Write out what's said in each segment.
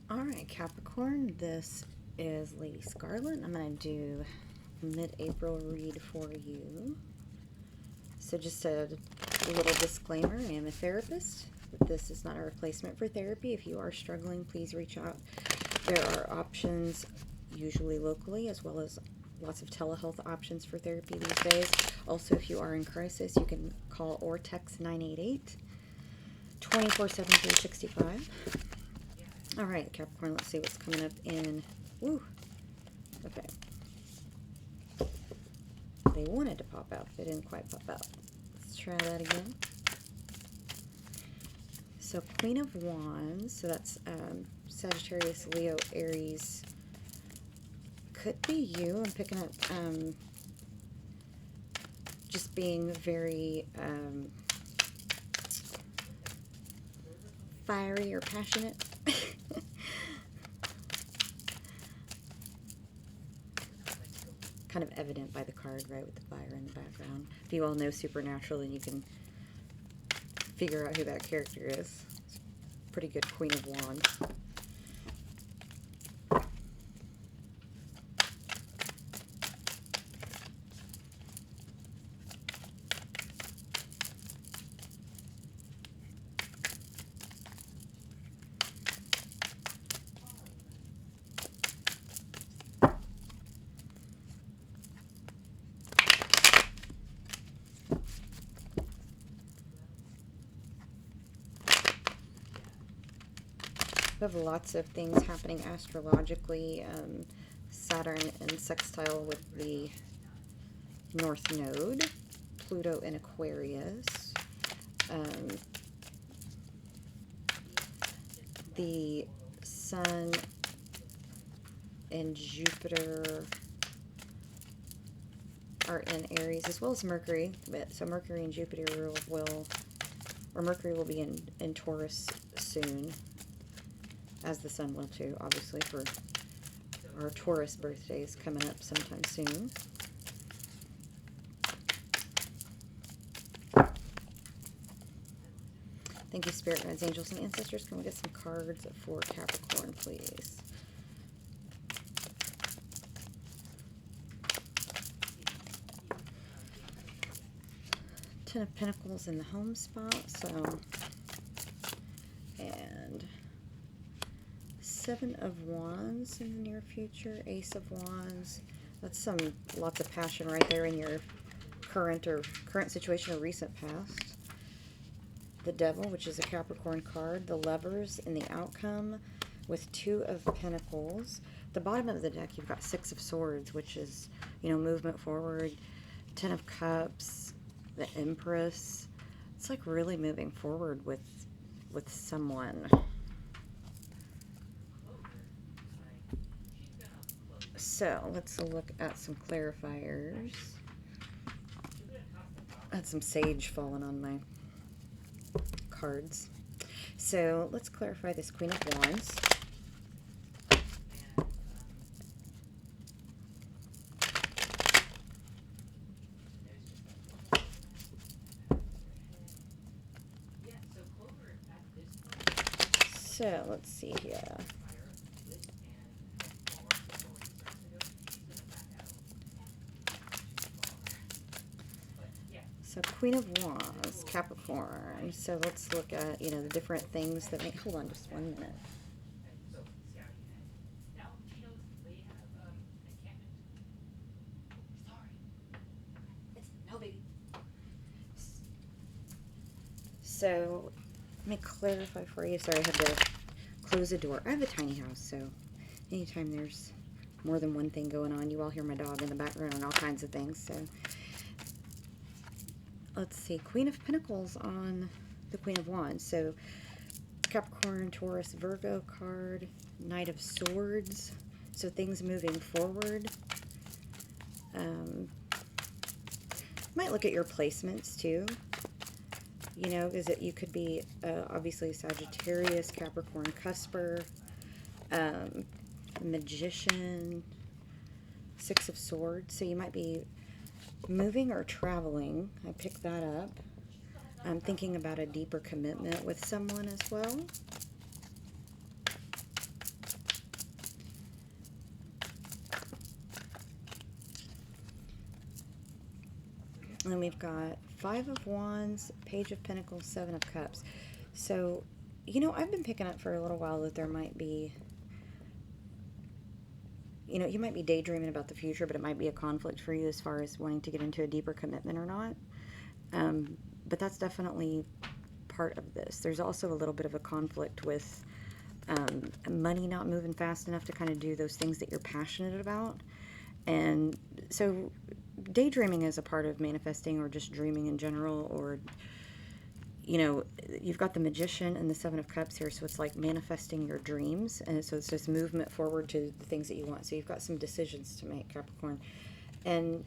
Alright, Capricorn, this is Lady Scarlet. I'm going to do a mid-April read for you. So just a little disclaimer, I am a therapist, but this is not a replacement for therapy. If you are struggling, please reach out. There are options, usually locally, as well as lots of telehealth options for therapy these days. Also, if you are in crisis, you can call or text 988 24/7 365. All right, Capricorn, let's see what's coming up in, woo, okay. They wanted to pop out, they didn't quite pop out. Let's try that again. So Queen of Wands, so that's Sagittarius, Leo, Aries. Could be you. I'm picking up just being very fiery or passionate. Kind of evident by the card, right, with the fire in the background. If you all know Supernatural, then you can figure out who that character is. It's a pretty good Queen of Wands. We have lots of things happening astrologically. Saturn in sextile with the North Node. Pluto in Aquarius. The Sun and Jupiter are in Aries, as well as Mercury. So Mercury and Jupiter Mercury will be in Taurus soon, as the Sun will too, obviously, for our Taurus birthdays coming up sometime soon. Thank you, Spirit Guides, Angels, and Ancestors. Can we get some cards for Capricorn, please? Ten of Pentacles in the home spot, so, and Seven of Wands in the near future, Ace of Wands. That's lots of passion right there in your current situation or recent past. The Devil, which is a Capricorn card. The Lovers in the outcome with Two of Pentacles. The bottom of the deck, you've got Six of Swords, which is, you know, movement forward. Ten of Cups, the Empress. It's like really moving forward with someone. So let's look at some clarifiers. I had some sage falling on my cards. So let's clarify this Queen of Wands. So let's see here. So Queen of Wands, Capricorn. So let's look at, you know, the different things that make, hold on just 1 minute. So let me clarify for you. Sorry, I had to close the door. I have a tiny house, so anytime there's more than one thing going on, you all hear my dog in the background and all kinds of things. So let's see, Queen of Pentacles on the Queen of Wands. So Capricorn, Taurus, Virgo card, Knight of Swords. So things moving forward. Might look at your placements too. You know, because you could be obviously Sagittarius, Capricorn, Cusper, Magician, Six of Swords. So you might be moving or traveling. I picked that up. I'm thinking about a deeper commitment with someone as well. And then we've got Five of Wands, Page of Pentacles, Seven of Cups. So, you know, I've been picking up for a little while that there might be, you know, you might be daydreaming about the future, but it might be a conflict for you as far as wanting to get into a deeper commitment or not. But that's definitely part of this. There's also a little bit of a conflict with money not moving fast enough to kind of do those things that you're passionate about. And so daydreaming is a part of manifesting or just dreaming in general, or, you know, you've got the Magician and the Seven of Cups here, so it's like manifesting your dreams, and so it's just movement forward to the things that you want. So you've got some decisions to make, Capricorn. And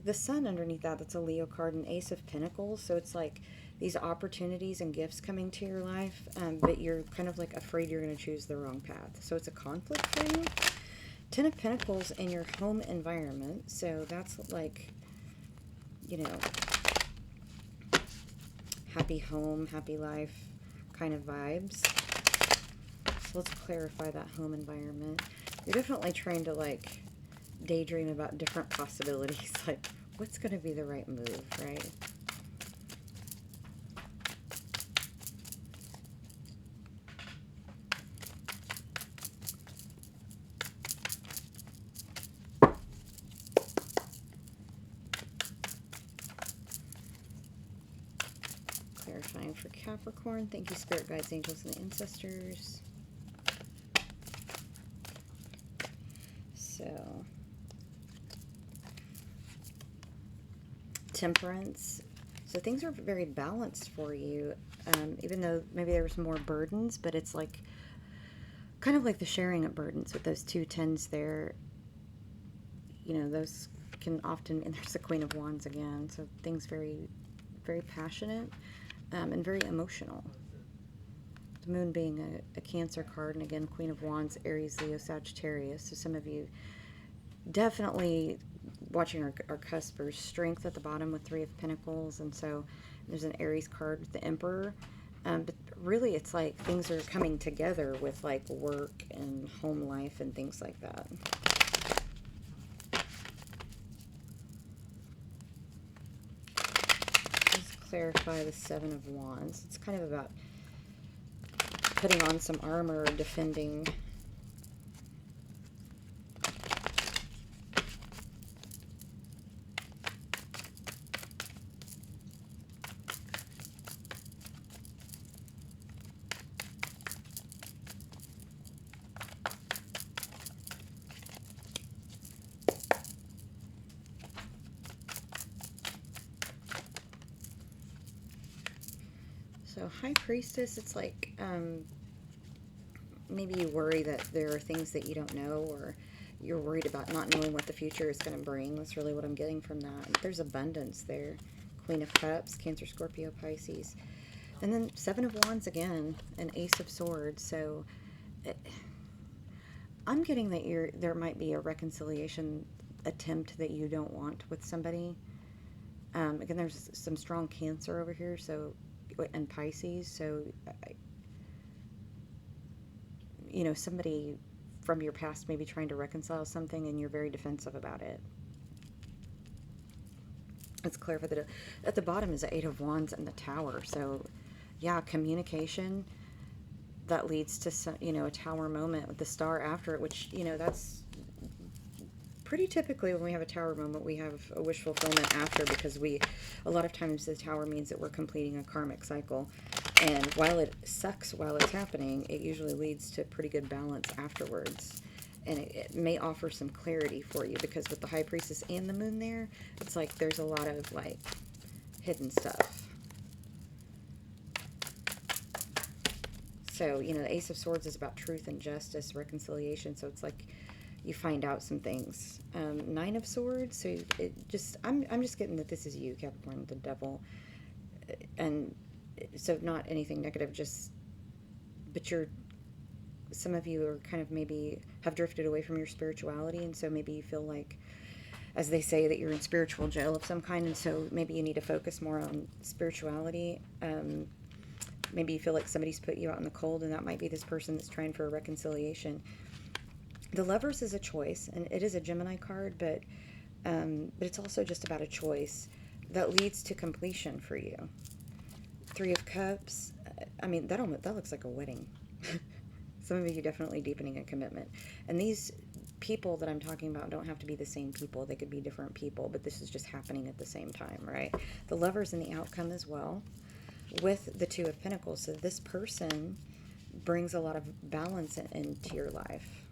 the Sun underneath that, that's a Leo card, and Ace of Pentacles, so it's like these opportunities and gifts coming to your life, but you're kind of like afraid you're going to choose the wrong path. So it's a conflict for you. Ten of Pentacles in your home environment, so that's like, you know, happy home, happy life kind of vibes. So let's clarify that home environment. You're definitely trying to like daydream about different possibilities, like what's going to be the right move, right? Clarifying for Capricorn. Thank you, Spirit Guides, Angels, and Ancestors. So, Temperance. So things are very balanced for you, even though maybe there's more burdens, but it's like kind of like the sharing of burdens with those two tens there. You know, those can often, and there's the Queen of Wands again, so things very, very passionate. And very emotional. The Moon being a Cancer card, and again, Queen of Wands, Aries, Leo, Sagittarius. So some of you definitely watching our cuspers. Strength at the bottom with Three of Pentacles, and so there's an Aries card with the Emperor. But really, it's like things are coming together with like work and home life and things like that. Clarify the Seven of Wands. It's kind of about putting on some armor or defending. So High Priestess, it's like maybe you worry that there are things that you don't know, or you're worried about not knowing what the future is going to bring. That's really what I'm getting from that. There's abundance there. Queen of Cups, Cancer, Scorpio, Pisces. And then Seven of Wands again, and Ace of Swords. So I'm getting that there might be a reconciliation attempt that you don't want with somebody. Again, there's some strong Cancer over here, so, and Pisces, so, you know, somebody from your past may be trying to reconcile something and you're very defensive about it. Let's clarify that at the bottom is the Eight of Wands and the Tower, so, yeah, communication that leads to some, you know, a Tower moment with the Star after it, which, you know, that's pretty typically when we have a Tower moment, we have a wish fulfillment after, because a lot of times the Tower means that we're completing a karmic cycle. And while it sucks while it's happening, it usually leads to pretty good balance afterwards. And it may offer some clarity for you, because with the High Priestess and the Moon there, it's like there's a lot of like hidden stuff. So, you know, the Ace of Swords is about truth and justice, reconciliation. So it's like you find out some things. Nine of Swords, so I'm just getting that this is you, Capricorn, the Devil. And so not anything negative, but some of you are kind of maybe have drifted away from your spirituality, and so maybe you feel like, as they say, that you're in spiritual jail of some kind, and so maybe you need to focus more on spirituality. Maybe you feel like somebody's put you out in the cold, and that might be this person that's trying for a reconciliation. The Lovers is a choice, and it is a Gemini card, but But it's also just about a choice that leads to completion for you. Three of Cups, I mean, that looks like a wedding. Some of you definitely deepening a commitment. And these people that I'm talking about don't have to be the same people. They could be different people, but this is just happening at the same time, right? The Lover's in the outcome as well with the Two of Pentacles. So this person brings a lot of balance into your life.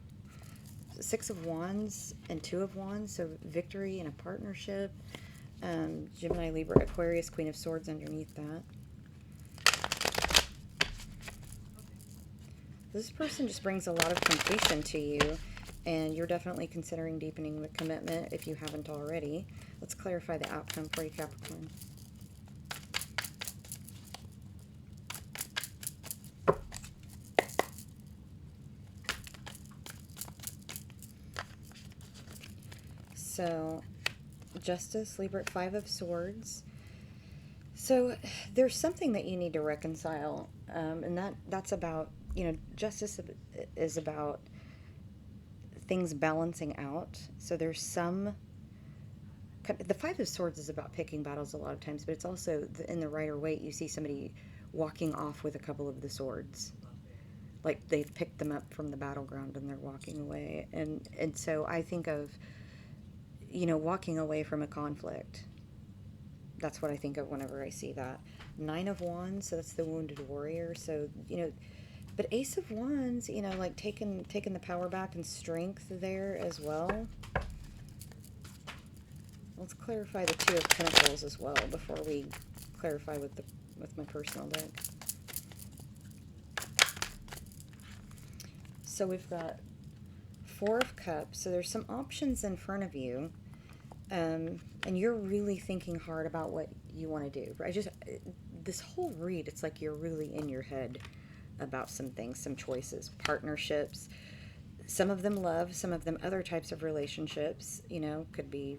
Six of Wands and Two of Wands, so victory in a partnership. Gemini, Libra, Aquarius, Queen of Swords underneath that. This person just brings a lot of completion to you, and you're definitely considering deepening the commitment if you haven't already. Let's clarify the outcome for you, Capricorn. So, Justice, Libra, Five of Swords. So, there's something that you need to reconcile, and that's about, Justice is about things balancing out. So there's the Five of Swords is about picking battles a lot of times, but it's also in the Rider-Waite, you see somebody walking off with a couple of the swords. Like they've picked them up from the battleground and they're walking away. And so I think of, walking away from a conflict. That's what I think of whenever I see that. Nine of Wands, so that's the wounded warrior. So, but Ace of Wands, like taking the power back and strength there as well. Let's clarify the Two of Pentacles as well before we clarify with my personal deck. So we've got Four of Cups. So there's some options in front of you, and you're really thinking hard about what you want to do. This whole read, it's like you're really in your head about some things, some choices, partnerships. Some of them love, some of them other types of relationships, could be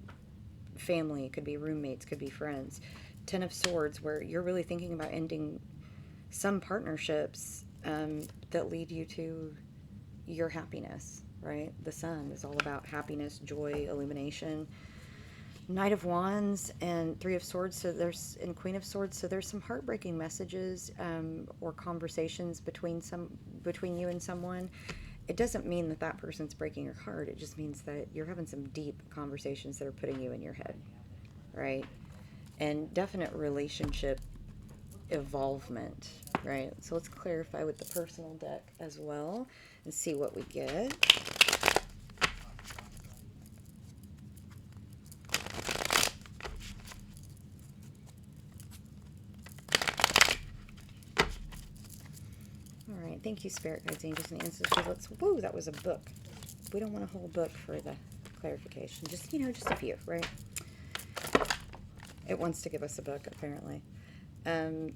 family, could be roommates, could be friends. Ten of Swords, where you're really thinking about ending some partnerships that lead you to your happiness, right? The Sun is all about happiness, joy, illumination. Knight of Wands and Three of Swords, and Queen of Swords, so there's some heartbreaking messages or conversations between you and someone. It doesn't mean that person's breaking your heart. It just means that you're having some deep conversations that are putting you in your head, right? And definite relationship evolvement, right? So let's clarify with the personal deck as well and see what we get. Thank you, Spirit Guides, Angels, and Ancestors. Whoa, that was a book. We don't want a whole book for the clarification. Just, just a few, right? It wants to give us a book, apparently. So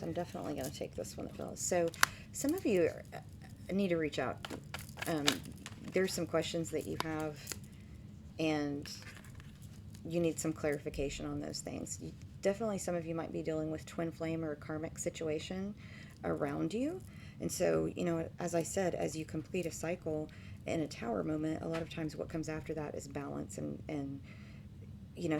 I'm definitely going to take this one as well. So some of you need to reach out. There's some questions that you have, and you need some clarification on those things. Definitely some of you might be dealing with twin flame or a karmic situation around you. And so, as I said, as you complete a cycle in a Tower moment, a lot of times what comes after that is balance and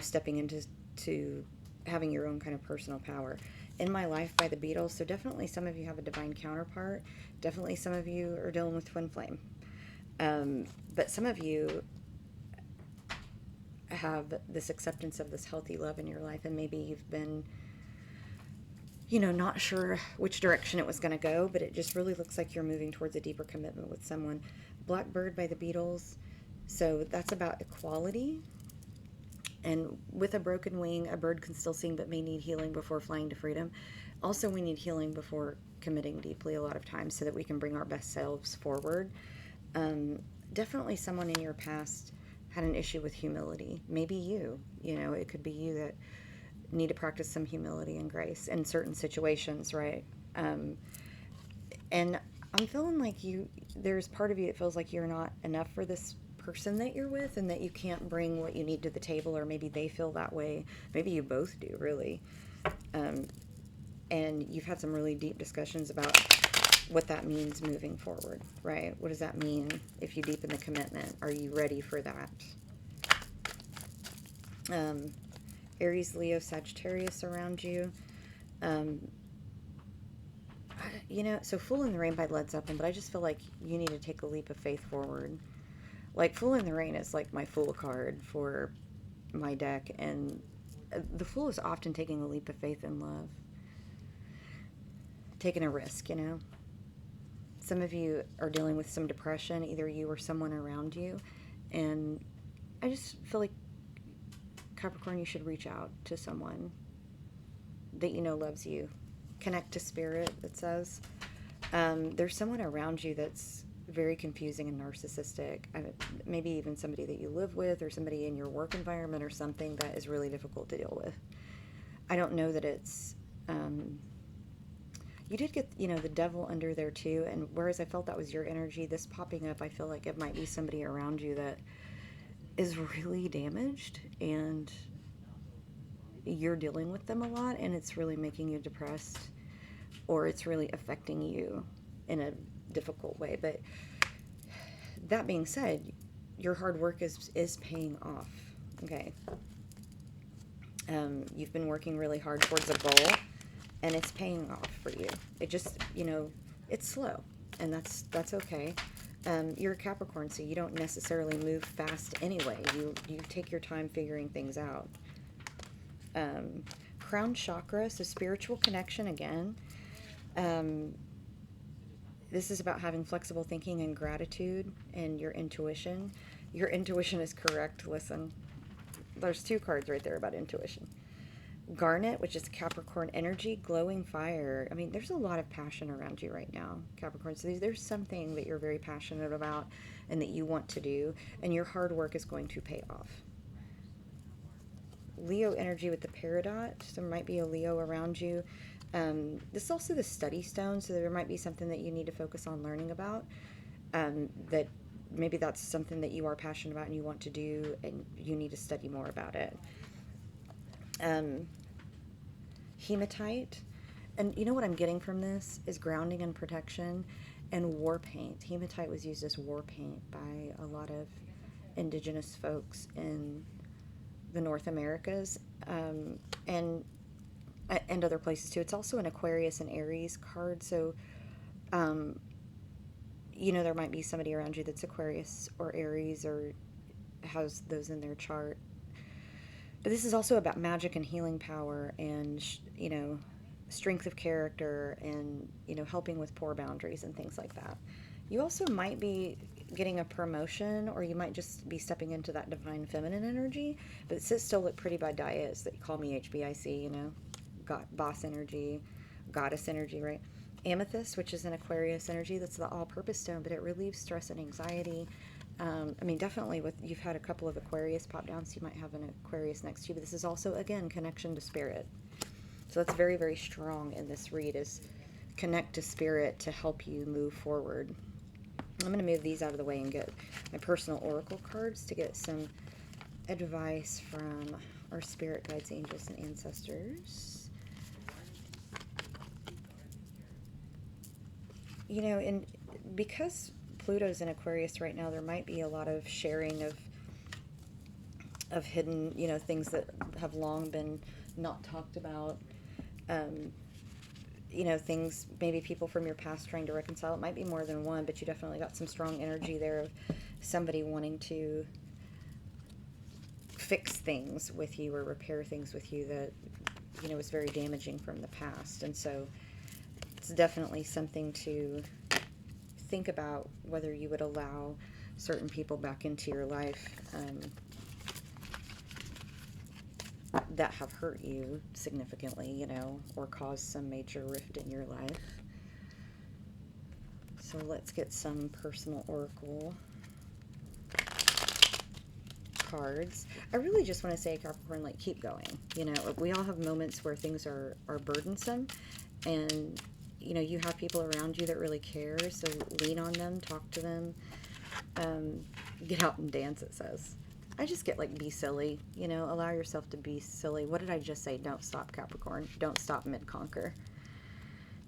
stepping into having your own kind of personal power. In My Life by the Beatles, so definitely some of you have a divine counterpart. Definitely some of you are dealing with twin flame. But some of you have this acceptance of this healthy love in your life, and maybe you've been not sure which direction it was going to go, but it just really looks like you're moving towards a deeper commitment with someone. Blackbird by the Beatles, so that's about equality. And with a broken wing, a bird can still sing but may need healing before flying to freedom. Also, we need healing before committing deeply a lot of times so that we can bring our best selves forward. Definitely someone in your past had an issue with humility. Maybe it could be you that need to practice some humility and grace in certain situations, right? And I'm feeling like there's part of you that feels like you're not enough for this person that you're with, and that you can't bring what you need to the table, or maybe they feel that way. Maybe you both do, really. And you've had some really deep discussions about what that means moving forward, right? What does that mean if you deepen the commitment? Are you ready for that? Aries, Leo, Sagittarius around you. You know, so Fool in the Rain by Led Zeppelin, but I just feel like you need to take a leap of faith forward. Like, Fool in the Rain is like my Fool card for my deck, and the Fool is often taking a leap of faith in love. Taking a risk, you know. Some of you are dealing with some depression, either you or someone around you, and I just feel like, Capricorn, you should reach out to someone that you know loves you. Connect to spirit, it says. There's someone around you that's very confusing and narcissistic. Maybe even somebody that you live with, or somebody in your work environment or something that is really difficult to deal with. I don't know that it's... you did get, you know, the devil under there too, and whereas I felt that was your energy, this popping up, I feel like it might be somebody around you that is really damaged, and you're dealing with them a lot, and it's really making you depressed, or it's really affecting you in a difficult way. But that being said, your hard work is paying off. Okay. You've been working really hard towards a goal, and it's paying off for you. It just, you know, it's slow, and that's okay. You're a Capricorn, so you don't necessarily move fast anyway. You take your time figuring things out. Crown chakra, so spiritual connection again. This is about having flexible thinking and gratitude and your intuition. Your intuition is correct. Listen, there's 2 cards right there about intuition. Garnet, which is Capricorn energy, glowing fire. I mean, there's a lot of passion around you right now, Capricorn. So there's something that you're very passionate about and that you want to do, and your hard work is going to pay off. Leo energy with the peridot. There might be a Leo around you. This is also the study stone, so there might be something that you need to focus on learning about. That maybe that's something that you are passionate about and you want to do, and you need to study more about it. Hematite, and you know what I'm getting from this is grounding and protection, and war paint. Hematite was used as war paint by a lot of indigenous folks in the North Americas, and other places too. It's also an Aquarius and Aries card, so you know, there might be somebody around you that's Aquarius or Aries or has those in their chart. But this is also about magic and healing power, and you know, strength of character, and you know, helping with poor boundaries and things like that. You also might be getting a promotion, or you might just be stepping into that divine feminine energy, but it says still look pretty by Dias, that you call me HBIC, you know, got boss energy, goddess energy, right? Amethyst, which is an Aquarius energy, that's the all-purpose stone, but it relieves stress and anxiety. I mean, definitely with, you've had a couple of Aquarius pop down, so you might have an Aquarius next to you, but this is also, again, connection to spirit. So that's very, very strong in this read, is connect to spirit to help you move forward. I'm going to move these out of the way and get my personal oracle cards to get some advice from our spirit guides, angels, and ancestors. You know, and because Pluto's in Aquarius right now, there might be a lot of sharing of hidden, you know, things that have long been not talked about. You know, things, maybe people from your past trying to reconcile. It might be more than one, but you definitely got some strong energy there of somebody wanting to fix things with you or repair things with you that, you know, was very damaging from the past. And so it's definitely something to think about, whether you would allow certain people back into your life that have hurt you significantly, you know, or caused some major rift in your life. So let's get some personal oracle cards. I really just want to say, Capricorn, like, keep going. You know, we all have moments where things are burdensome, and you know, you have people around you that really care, so lean on them, talk to them, get out and dance, it says. I just get, like, be silly, you know, allow yourself to be silly. What did I just say? Don't stop, Capricorn. Don't stop, mid-conquer.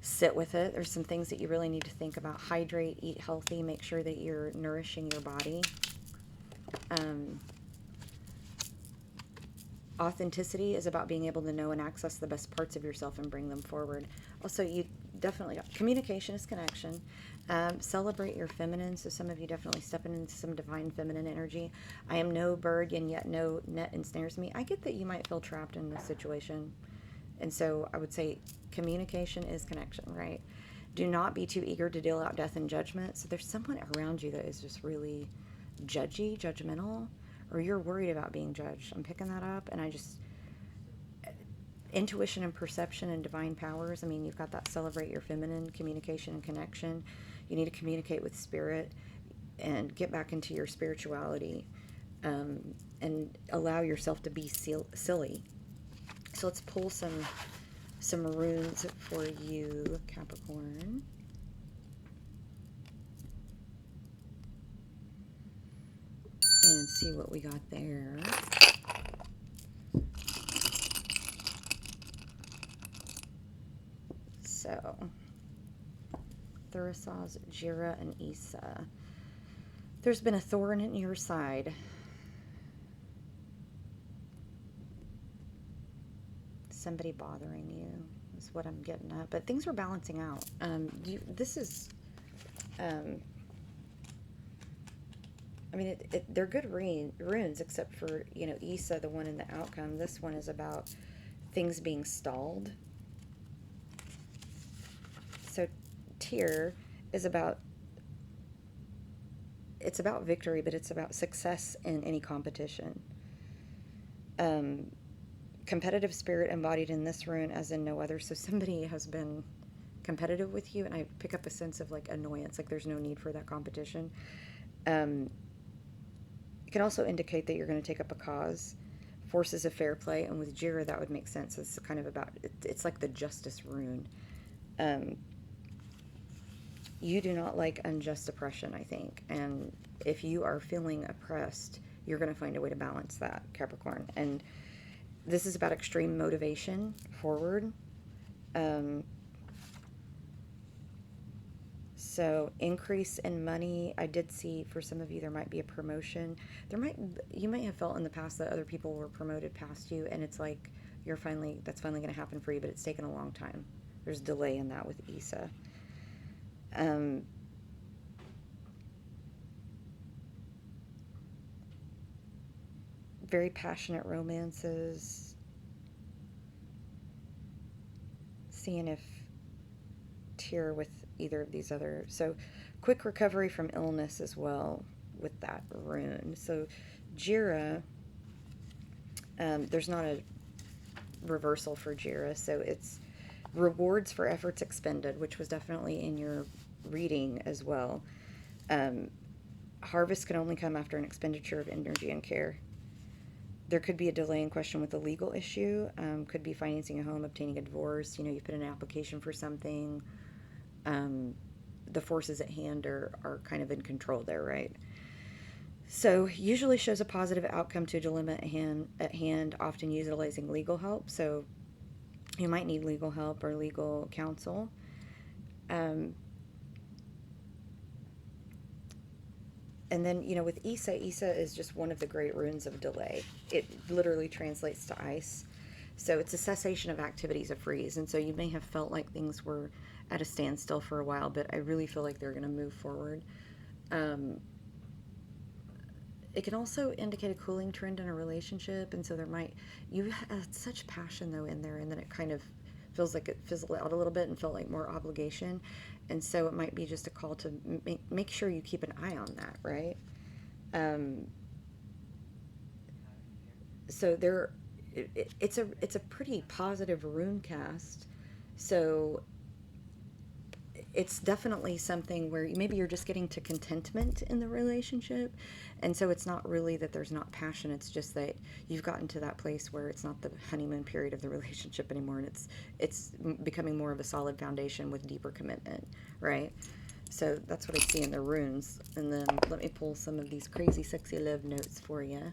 sit with it. There's some things that you really need to think about. Hydrate, eat healthy, make sure that you're nourishing your body. Authenticity is about being able to know and access the best parts of yourself and bring them forward. Also, you definitely, communication is connection. Celebrate your feminine. So some of you definitely stepping into some divine feminine energy. I am no bird, and yet no net ensnares me. I get that you might feel trapped in this situation. And so I would say communication is connection, right? Do not be too eager to deal out death and judgment. So there's someone around you that is just really judgy, judgmental, or you're worried about being judged. I'm picking that up, and I just, intuition and perception and divine powers. I mean, you've got that celebrate your feminine, communication and connection. You need to communicate with spirit and get back into your spirituality, and allow yourself to be silly. So let's pull some runes for you, Capricorn. And see what we got there. So, Thurisaz, Jira, and Issa. There's been a thorn in your side. Somebody bothering you is what I'm getting at. But things are balancing out. This is... I mean, they're good runes, except for, you know, Issa, the one in the outcome. This one is about things being stalled. So Tyr is about, it's about victory, but it's about success in any competition. Competitive spirit embodied in this rune as in no other. So somebody has been competitive with you, and I pick up a sense of like annoyance, like there's no need for that competition. It can also indicate that you're going to take up a cause. Forces of fair play, and with Jira that would make sense. It's kind of about, it's like the justice rune. You do not like unjust oppression, I think, and if you are feeling oppressed, you're going to find a way to balance that, Capricorn. And this is about extreme motivation forward. So increase in money. I did see for some of you there might be a promotion. You might have felt in the past that other people were promoted past you, and it's like that's finally going to happen for you, but it's taken a long time. There's delay in that with Issa. Very passionate romances. Seeing if Tyr with either of these other, so quick recovery from illness as well with that rune. So Jira, there's not a reversal for Jira, so it's rewards for efforts expended, which was definitely in your reading as well. Harvest can only come after an expenditure of energy and care. There could be a delay in question with a legal issue, could be financing a home, obtaining a divorce, you know, you put in an application for something. The forces at hand are kind of in control there, right? So usually shows a positive outcome to a dilemma at hand, often utilizing legal help. So you might need legal help or legal counsel. And then, you know, with Issa is just one of the great runes of delay. It literally translates to ice. So it's a cessation of activities, a freeze. And so you may have felt like things were at a standstill for a while, but I really feel like they're going to move forward. It can also indicate a cooling trend in a relationship, and so you had such passion though in there, and then it kind of feels like it fizzled out a little bit and felt like more obligation, and so it might be just a call to make sure you keep an eye on that, right? So it's a pretty positive rune cast, so it's definitely something where maybe you're just getting to contentment in the relationship, and so it's not really that there's not passion, it's just that you've gotten to that place where it's not the honeymoon period of the relationship anymore, and it's becoming more of a solid foundation with deeper commitment, right? So that's what I see in the runes. And then let me pull some of these crazy sexy love notes for you.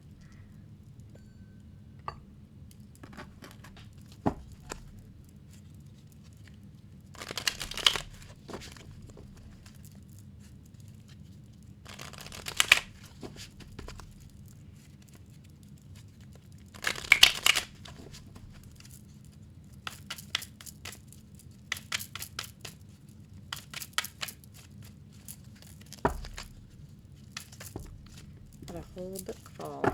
whole book fall.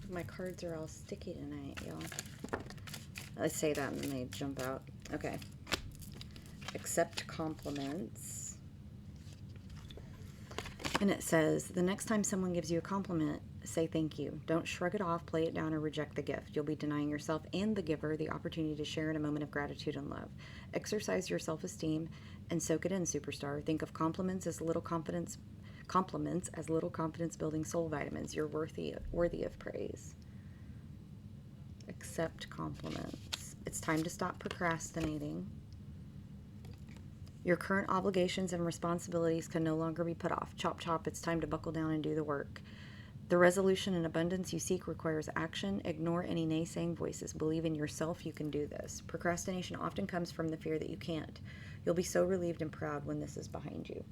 My cards are all sticky tonight, y'all. I say that and then they jump out. Okay. Accept compliments. And it says, the next time someone gives you a compliment, say thank you. Don't shrug it off, play it down, or reject the gift. You'll be denying yourself and the giver the opportunity to share in a moment of gratitude and love. Exercise your self-esteem and soak it in, superstar. Think of compliments as little confidence building soul vitamins. You're worthy of praise. Accept compliments. It's time to stop procrastinating. Your current obligations and responsibilities can no longer be put off. Chop, chop. It's time to buckle down and do the work. The resolution and abundance you seek requires action. Ignore any naysaying voices. Believe in yourself. You can do this. Procrastination often comes from the fear that you can't. You'll be so relieved and proud when this is behind you.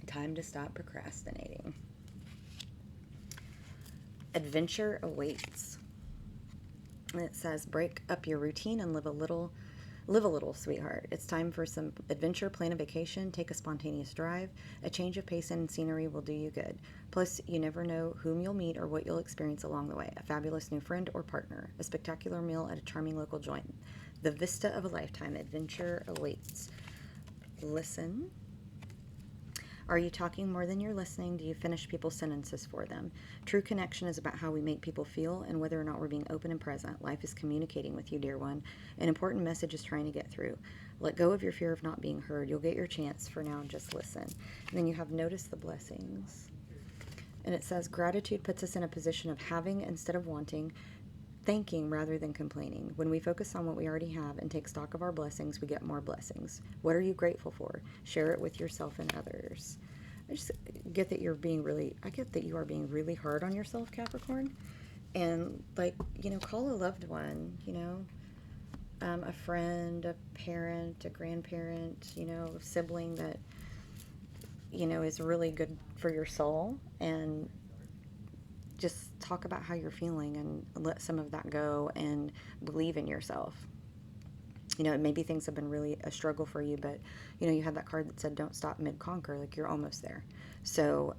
Time to stop procrastinating. Adventure awaits. And it says, break up your routine and live a little, sweetheart. It's time for some adventure. Plan a vacation. Take a spontaneous drive. A change of pace and scenery will do you good. Plus, you never know whom you'll meet or what you'll experience along the way. A fabulous new friend or partner. A spectacular meal at a charming local joint. The vista of a lifetime. Adventure awaits. Listen. Are you talking more than you're listening? Do you finish people's sentences for them? True connection is about how we make people feel and whether or not we're being open and present. Life is communicating with you, dear one. An important message is trying to get through. Let go of your fear of not being heard. You'll get your chance. For now, just listen. And then you have notice the blessings. And it says, gratitude puts us in a position of having instead of wanting, thanking rather than complaining. When we focus on what we already have and take stock of our blessings, we get more blessings. What are you grateful for? Share it with yourself and others. I just get that I get that you are being really hard on yourself, Capricorn. And call a loved one, a friend, a parent, a grandparent, a sibling that, is really good for your soul, and just talk about how you're feeling and let some of that go and believe in yourself. Maybe things have been really a struggle for you, but, you had that card that said, don't stop mid-conquer, like you're almost there. So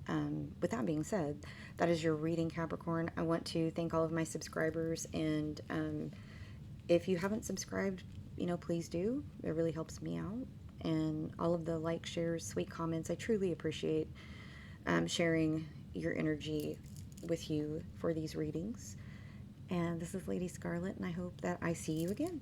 with that being said, that is your reading, Capricorn. I want to thank all of my subscribers, and if you haven't subscribed, please do. It really helps me out. And all of the likes, shares, sweet comments, I truly appreciate sharing your energy with you for these readings. And this is Lady Scarlett, and I hope that I see you again.